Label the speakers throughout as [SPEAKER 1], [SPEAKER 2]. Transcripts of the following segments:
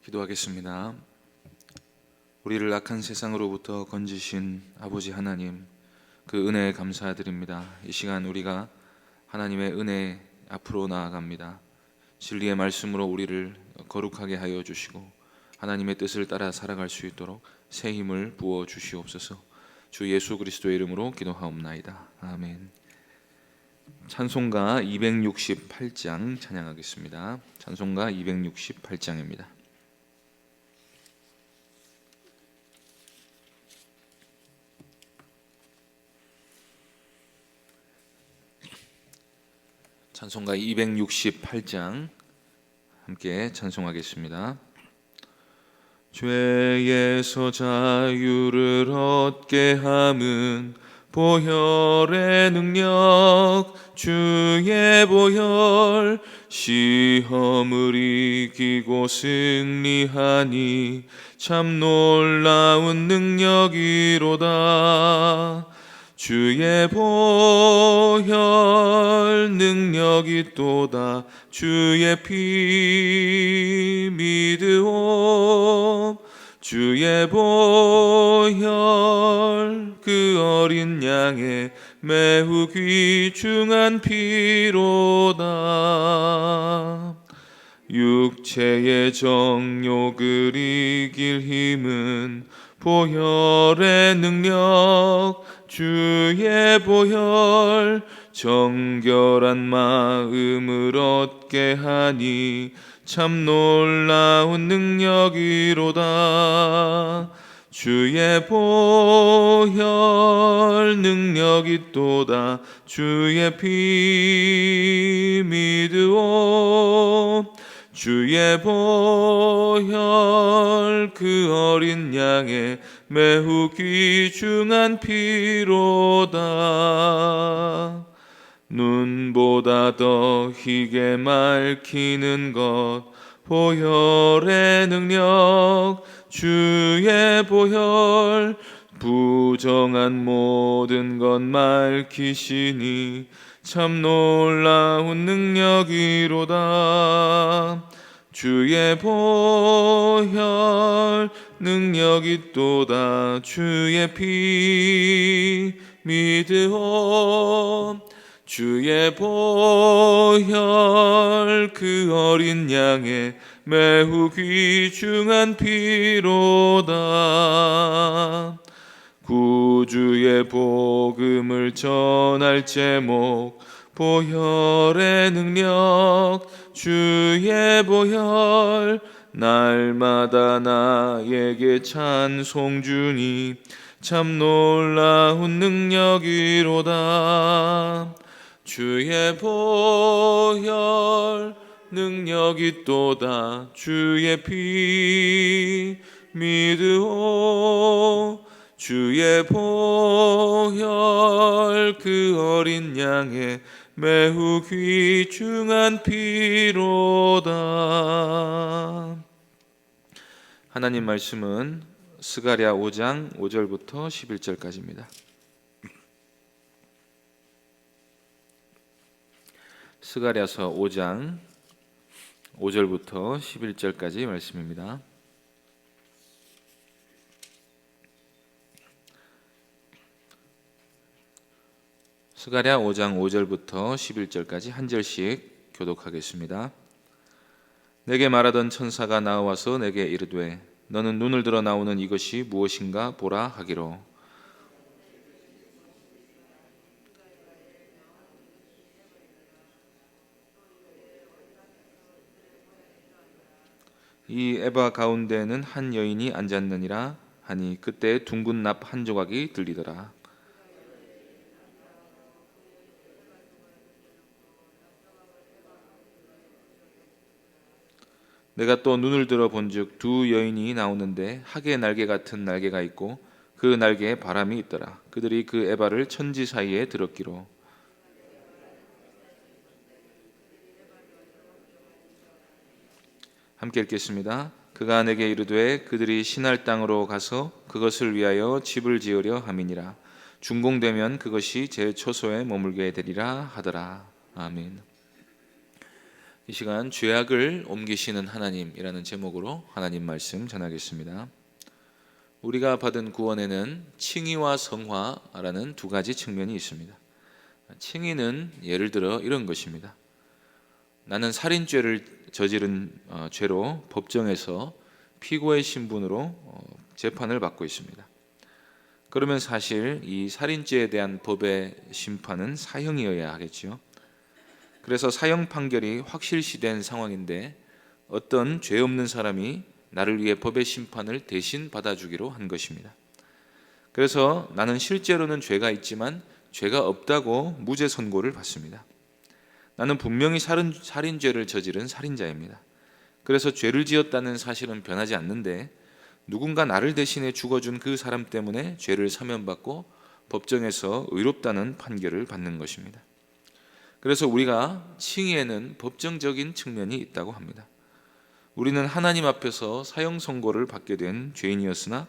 [SPEAKER 1] 기도하겠습니다. 우리를 악한 세상으로부터 건지신 아버지 하나님, 그 은혜에 감사드립니다. 이 시간 우리가 하나님의 은혜 앞으로 나아갑니다. 진리의 말씀으로 우리를 거룩하게 하여 주시고 하나님의 뜻을 따라 살아갈 수 있도록 새 힘을 부어 주시옵소서. 주 예수 그리스도의 이름으로 기도하옵나이다. 아멘. 찬송가 268장 찬양하겠습니다. 찬송가 268장입니다. 찬송가 268장 함께 찬송하겠습니다. 죄에서 자유를 얻게 함은 보혈의 능력, 주의 보혈. 시험을 이기고 승리하니 참 놀라운 능력이로다. 주의 보혈 능력이 또다. 주의 피 믿으오. 주의 보혈 그 어린 양의 매우 귀중한 피로다. 육체의 정욕을 이길 힘은 보혈의 능력, 주의 보혈. 정결한 마음을 얻게 하니 참 놀라운 능력이로다. 주의 보혈 능력이 또다. 주의 피 믿으오. 주의 보혈 그 어린 양의 매우 귀중한 피로다. 눈보다 더 희게 맑히는 것 보혈의 능력, 주의 보혈. 부정한 모든 것 맑히시니 참 놀라운 능력이로다. 주의 보혈 능력이 또다. 주의 피 믿으오. 주의 보혈 그 어린 양의 매우 귀중한 피로다. 구주의 복음을 전할 제목 보혈의 능력, 주의 보혈. 날마다 나에게 찬송 주니 참 놀라운 능력이로다. 주의 보혈 능력이 또다. 주의 피 믿으오. 주의 보혈 그 어린 양의 매우 귀중한 피로다. 하나님 말씀은 스가랴 5장 5절부터 11절까지입니다. 스가랴서 5장 5절부터 11절까지 말씀입니다. 스가랴 5장 5절부터 11절까지 한 절씩 교독하겠습니다. 내게 말하던 천사가 나와서 내게 이르되 너는 눈을 들어 나오는 이것이 무엇인가 보라 하기로. 이 에바 가운데에는 한 여인이 앉았느니라 하니 그때 둥근 납 한 조각이 들리더라. 내가 또 눈을 들어 본즉 두 여인이 나오는데 학의 날개 같은 날개가 있고 그 날개에 바람이 있더라. 그들이 그 에바를 천지 사이에 들었기로. 함께 읽겠습니다. 그가 내게 이르되 그들이 신할 땅으로 가서 그것을 위하여 집을 지으려 함이니라. 준공되면 그것이 제 처소에 머물게 되리라 하더라. 아멘. 이 시간 죄악을 옮기시는 하나님이라는 제목으로 하나님 말씀 전하겠습니다. 우리가 받은 구원에는 칭의와 성화라는 두 가지 측면이 있습니다. 칭의는 예를 들어 이런 것입니다. 나는 살인죄를 저지른 죄로 법정에서 피고의 신분으로 재판을 받고 있습니다. 그러면 사실 이 살인죄에 대한 법의 심판은 사형이어야 하겠죠. 그래서 사형 판결이 확실시된 상황인데 어떤 죄 없는 사람이 나를 위해 법의 심판을 대신 받아주기로 한 것입니다. 그래서 나는 실제로는 죄가 있지만 죄가 없다고 무죄 선고를 받습니다. 나는 분명히 살인죄를 저지른 살인자입니다. 그래서 죄를 지었다는 사실은 변하지 않는데 누군가 나를 대신해 죽어준 그 사람 때문에 죄를 사면받고 법정에서 의롭다는 판결을 받는 것입니다. 그래서 우리가 칭의에는 법정적인 측면이 있다고 합니다. 우리는 하나님 앞에서 사형 선고를 받게 된 죄인이었으나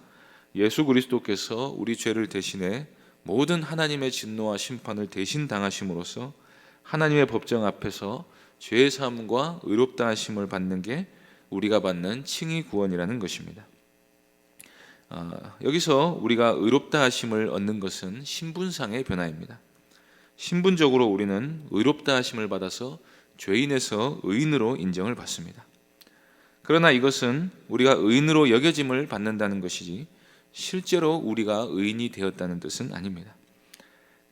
[SPEAKER 1] 예수 그리스도께서 우리 죄를 대신해 모든 하나님의 진노와 심판을 대신 당하심으로써 하나님의 법정 앞에서 죄 사함과 의롭다 하심을 받는 게 우리가 받는 칭의 구원이라는 것입니다. 여기서 우리가 의롭다 하심을 얻는 것은 신분상의 변화입니다. 신분적으로 우리는 의롭다 하심을 받아서 죄인에서 의인으로 인정을 받습니다. 그러나 이것은 우리가 의인으로 여겨짐을 받는다는 것이지 실제로 우리가 의인이 되었다는 뜻은 아닙니다.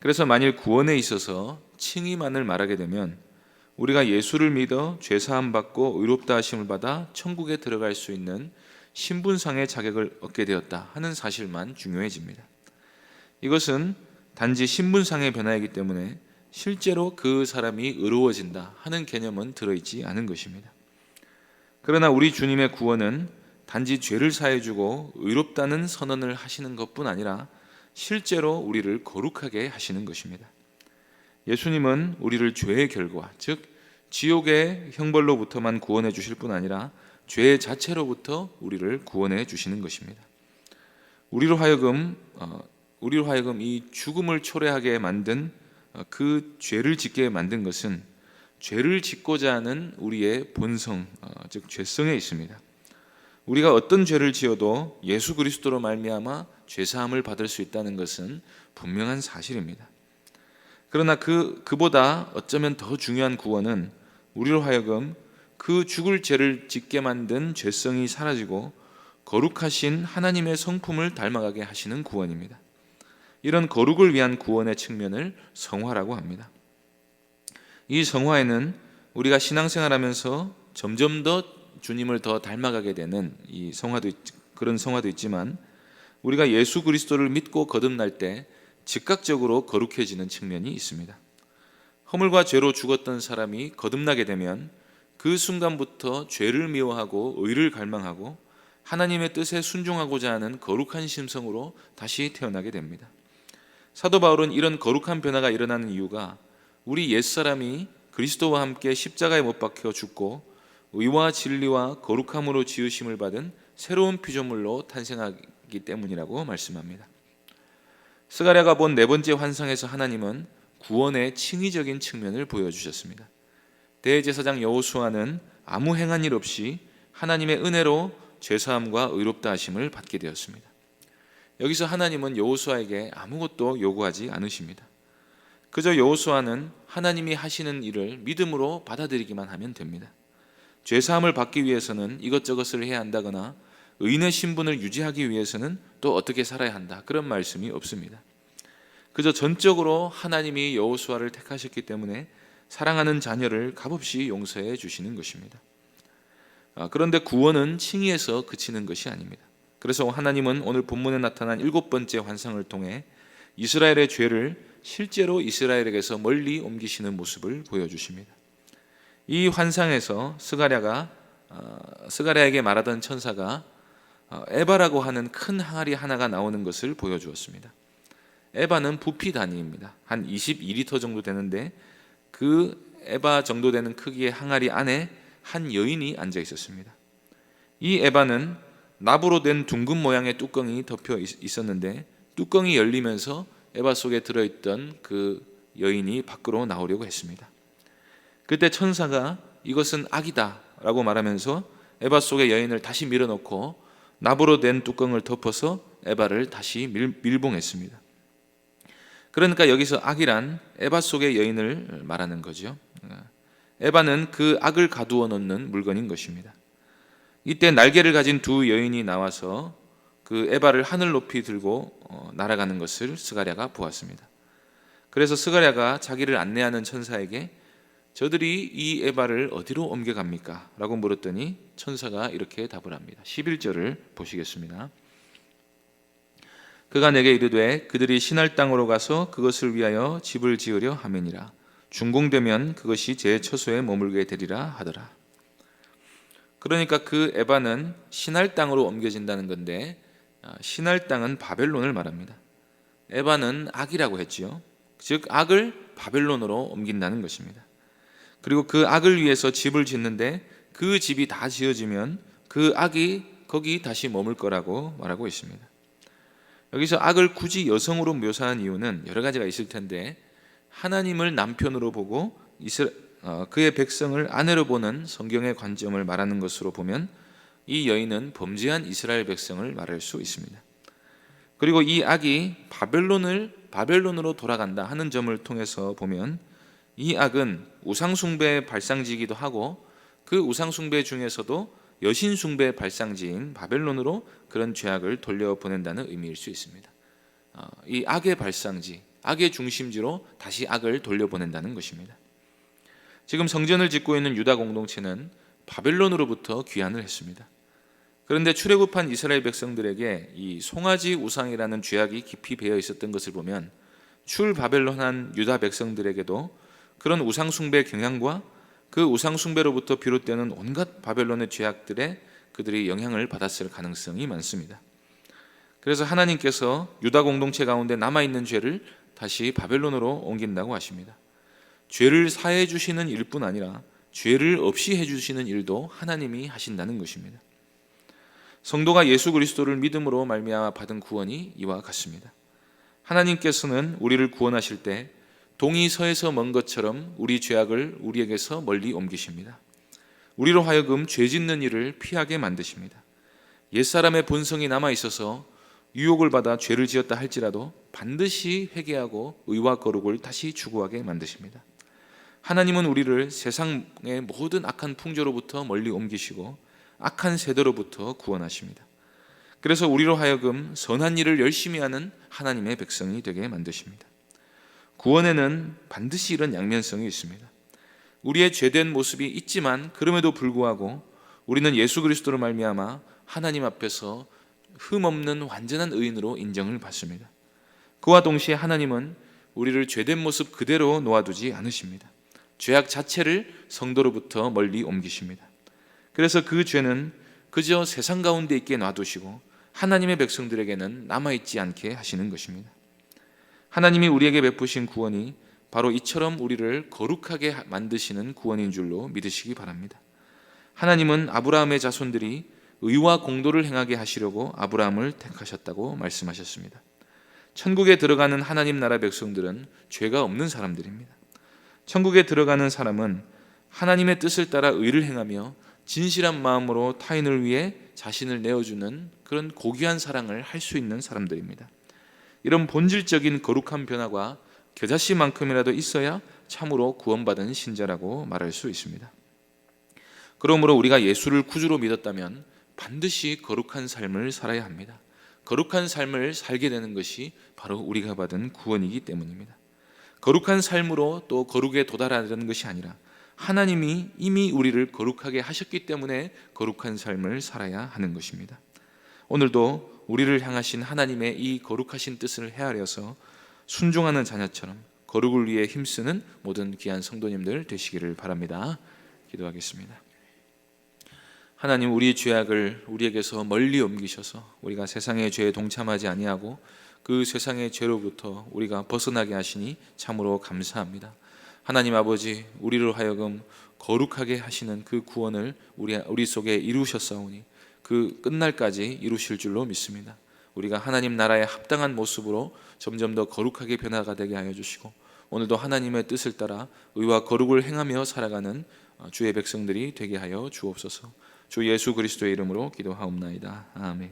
[SPEAKER 1] 그래서 만일 구원에 있어서 칭의만을 말하게 되면 우리가 예수를 믿어 죄사함 받고 의롭다 하심을 받아 천국에 들어갈 수 있는 신분상의 자격을 얻게 되었다 하는 사실만 중요해집니다. 이것은 단지 신분상의 변화이기 때문에 실제로 그 사람이 의로워진다 하는 개념은 들어있지 않은 것입니다. 그러나 우리 주님의 구원은 단지 죄를 사해주고 의롭다는 선언을 하시는 것뿐 아니라 실제로 우리를 거룩하게 하시는 것입니다. 예수님은 우리를 죄의 결과, 즉 지옥의 형벌로부터만 구원해 주실 뿐 아니라 죄 자체로부터 우리를 구원해 주시는 것입니다. 우리로 하여금 이 죽음을 초래하게 만든 그 죄를 짓게 만든 것은 죄를 짓고자 하는 우리의 본성, 즉 죄성에 있습니다. 우리가 어떤 죄를 지어도 예수 그리스도로 말미암아 죄사함을 받을 수 있다는 것은 분명한 사실입니다. 그러나 그보다 어쩌면 더 중요한 구원은 우리로 하여금 그 죽을 죄를 짓게 만든 죄성이 사라지고 거룩하신 하나님의 성품을 닮아가게 하시는 구원입니다. 이런 거룩을 위한 구원의 측면을 성화라고 합니다. 이 성화에는 우리가 신앙생활하면서 점점 더 주님을 더 닮아가게 되는 그런 성화도 있지만 우리가 예수 그리스도를 믿고 거듭날 때 즉각적으로 거룩해지는 측면이 있습니다. 허물과 죄로 죽었던 사람이 거듭나게 되면 그 순간부터 죄를 미워하고 의를 갈망하고 하나님의 뜻에 순종하고자 하는 거룩한 심성으로 다시 태어나게 됩니다. 사도 바울은 이런 거룩한 변화가 일어나는 이유가 우리 옛사람이 그리스도와 함께 십자가에 못 박혀 죽고 의와 진리와 거룩함으로 지으심을 받은 새로운 피조물로 탄생하기 때문이라고 말씀합니다. 스가랴가 본 네 번째 환상에서 하나님은 구원의 칭의적인 측면을 보여주셨습니다. 대제사장 여호수아는 아무 행한 일 없이 하나님의 은혜로 죄사함과 의롭다 하심을 받게 되었습니다. 여기서 하나님은 여호수아에게 아무것도 요구하지 않으십니다. 그저 여호수아는 하나님이 하시는 일을 믿음으로 받아들이기만 하면 됩니다. 죄사함을 받기 위해서는 이것저것을 해야 한다거나 의인의 신분을 유지하기 위해서는 또 어떻게 살아야 한다 그런 말씀이 없습니다. 그저 전적으로 하나님이 여호수아를 택하셨기 때문에 사랑하는 자녀를 값없이 용서해 주시는 것입니다. 그런데 구원은 칭의에서 그치는 것이 아닙니다. 그래서 하나님은 오늘 본문에 나타난 7번째 환상을 통해 이스라엘의 죄를 실제로 이스라엘에게서 멀리 옮기시는 모습을 보여주십니다. 이 환상에서 스가랴에게 말하던 천사가 에바라고 하는 큰 항아리 하나가 나오는 것을 보여주었습니다. 에바는 부피 단위입니다. 한 22리터 정도 되는데 그 에바 정도 되는 크기의 항아리 안에 한 여인이 앉아 있었습니다. 이 에바는 납으로 된 둥근 모양의 뚜껑이 덮여 있었는데 뚜껑이 열리면서 에바 속에 들어있던 그 여인이 밖으로 나오려고 했습니다. 그때 천사가 이것은 악이다 라고 말하면서 에바 속의 여인을 다시 밀어넣고 납으로 된 뚜껑을 덮어서 에바를 다시 밀봉했습니다. 그러니까 여기서 악이란 에바 속의 여인을 말하는 거죠. 에바는 그 악을 가두어 놓는 물건인 것입니다. 이때 날개를 가진 두 여인이 나와서 그 에바를 하늘 높이 들고 날아가는 것을 스가랴가 보았습니다. 그래서 스가랴가 자기를 안내하는 천사에게 저들이 이 에바를 어디로 옮겨갑니까? 라고 물었더니 천사가 이렇게 답을 합니다. 11절을 보시겠습니다. 그가 내게 이르되 그들이 신할 땅으로 가서 그것을 위하여 집을 지으려 하매니라. 준공되면 그것이 제 처소에 머물게 되리라 하더라. 그러니까 그 에바는 신할 땅으로 옮겨진다는 건데, 신할 땅은 바벨론을 말합니다. 에바는 악이라고 했지요. 즉 악을 바벨론으로 옮긴다는 것입니다. 그리고 그 악을 위해서 집을 짓는데 그 집이 다 지어지면 그 악이 거기 다시 머물 거라고 말하고 있습니다. 여기서 악을 굳이 여성으로 묘사한 이유는 여러 가지가 있을 텐데, 하나님을 남편으로 보고 그의 백성을 아내로 보는 성경의 관점을 말하는 것으로 보면 이 여인은 범죄한 이스라엘 백성을 말할 수 있습니다. 그리고 이 악이 바벨론으로 돌아간다 하는 점을 통해서 보면 이 악은 우상숭배의 발상지이기도 하고 그 우상숭배 중에서도 여신숭배의 발상지인 바벨론으로 그런 죄악을 돌려보낸다는 의미일 수 있습니다. 이 악의 발상지, 악의 중심지로 다시 악을 돌려보낸다는 것입니다. 지금 성전을 짓고 있는 유다 공동체는 바벨론으로부터 귀환을 했습니다. 그런데 출애굽한 이스라엘 백성들에게 이 송아지 우상이라는 죄악이 깊이 배어 있었던 것을 보면 출바벨론한 유다 백성들에게도 그런 우상숭배 경향과 그 우상숭배로부터 비롯되는 온갖 바벨론의 죄악들에 그들이 영향을 받았을 가능성이 많습니다. 그래서 하나님께서 유다 공동체 가운데 남아있는 죄를 다시 바벨론으로 옮긴다고 하십니다. 죄를 사해 주시는 일뿐 아니라 죄를 없이 해주시는 일도 하나님이 하신다는 것입니다. 성도가 예수 그리스도를 믿음으로 말미암아 받은 구원이 이와 같습니다. 하나님께서는 우리를 구원하실 때 동이 서에서 먼 것처럼 우리 죄악을 우리에게서 멀리 옮기십니다. 우리로 하여금 죄 짓는 일을 피하게 만드십니다. 옛사람의 본성이 남아있어서 유혹을 받아 죄를 지었다 할지라도 반드시 회개하고 의와 거룩을 다시 추구하게 만드십니다. 하나님은 우리를 세상의 모든 악한 풍조로부터 멀리 옮기시고 악한 세대로부터 구원하십니다. 그래서 우리로 하여금 선한 일을 열심히 하는 하나님의 백성이 되게 만드십니다. 구원에는 반드시 이런 양면성이 있습니다. 우리의 죄된 모습이 있지만 그럼에도 불구하고 우리는 예수 그리스도로 말미암아 하나님 앞에서 흠없는 완전한 의인으로 인정을 받습니다. 그와 동시에 하나님은 우리를 죄된 모습 그대로 놓아두지 않으십니다. 죄악 자체를 성도로부터 멀리 옮기십니다. 그래서 그 죄는 그저 세상 가운데 있게 놔두시고 하나님의 백성들에게는 남아있지 않게 하시는 것입니다. 하나님이 우리에게 베푸신 구원이 바로 이처럼 우리를 거룩하게 만드시는 구원인 줄로 믿으시기 바랍니다. 하나님은 아브라함의 자손들이 의와 공도를 행하게 하시려고 아브라함을 택하셨다고 말씀하셨습니다. 천국에 들어가는 하나님 나라 백성들은 죄가 없는 사람들입니다. 천국에 들어가는 사람은 하나님의 뜻을 따라 의를 행하며 진실한 마음으로 타인을 위해 자신을 내어주는 그런 고귀한 사랑을 할 수 있는 사람들입니다. 이런 본질적인 거룩한 변화가 겨자씨만큼이라도 있어야 참으로 구원받은 신자라고 말할 수 있습니다. 그러므로 우리가 예수를 구주로 믿었다면 반드시 거룩한 삶을 살아야 합니다. 거룩한 삶을 살게 되는 것이 바로 우리가 받은 구원이기 때문입니다. 거룩한 삶으로 또 거룩에 도달하려는 것이 아니라 하나님이 이미 우리를 거룩하게 하셨기 때문에 거룩한 삶을 살아야 하는 것입니다. 오늘도 우리를 향하신 하나님의 이 거룩하신 뜻을 헤아려서 순종하는 자녀처럼 거룩을 위해 힘쓰는 모든 귀한 성도님들 되시기를 바랍니다. 기도하겠습니다. 하나님, 우리 죄악을 우리에게서 멀리 옮기셔서 우리가 세상의 죄에 동참하지 아니하고 그 세상의 죄로부터 우리가 벗어나게 하시니 참으로 감사합니다. 하나님 아버지, 우리로 하여금 거룩하게 하시는 그 구원을 우리 속에 이루셨사오니 그 끝날까지 이루실 줄로 믿습니다. 우리가 하나님 나라에 합당한 모습으로 점점 더 거룩하게 변화가 되게 하여 주시고 오늘도 하나님의 뜻을 따라 의와 거룩을 행하며 살아가는 주의 백성들이 되게 하여 주옵소서. 주 예수 그리스도의 이름으로 기도하옵나이다. 아멘.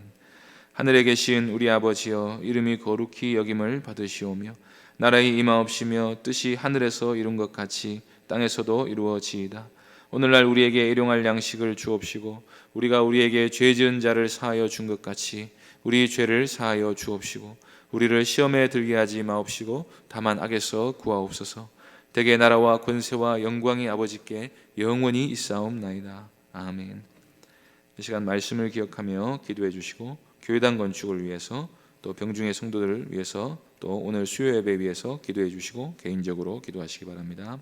[SPEAKER 1] 하늘에 계신 우리 아버지여, 이름이 거룩히 여김을 받으시오며 나라의 임하옵시며 뜻이 하늘에서 이룬 것 같이 땅에서도 이루어지이다. 오늘날 우리에게 일용할 양식을 주옵시고 우리가 우리에게 죄 지은 자를 사하여 준 것 같이 우리 죄를 사하여 주옵시고 우리를 시험에 들게 하지 마옵시고 다만 악에서 구하옵소서. 대개 나라와 권세와 영광이 아버지께 영원히 있사옵나이다. 아멘. 이 시간 말씀을 기억하며 기도해 주시고 교회당 건축을 위해서 또 병중의 성도들을 위해서 또 오늘 수요 예배 위해서 기도해 주시고 개인적으로 기도하시기 바랍니다.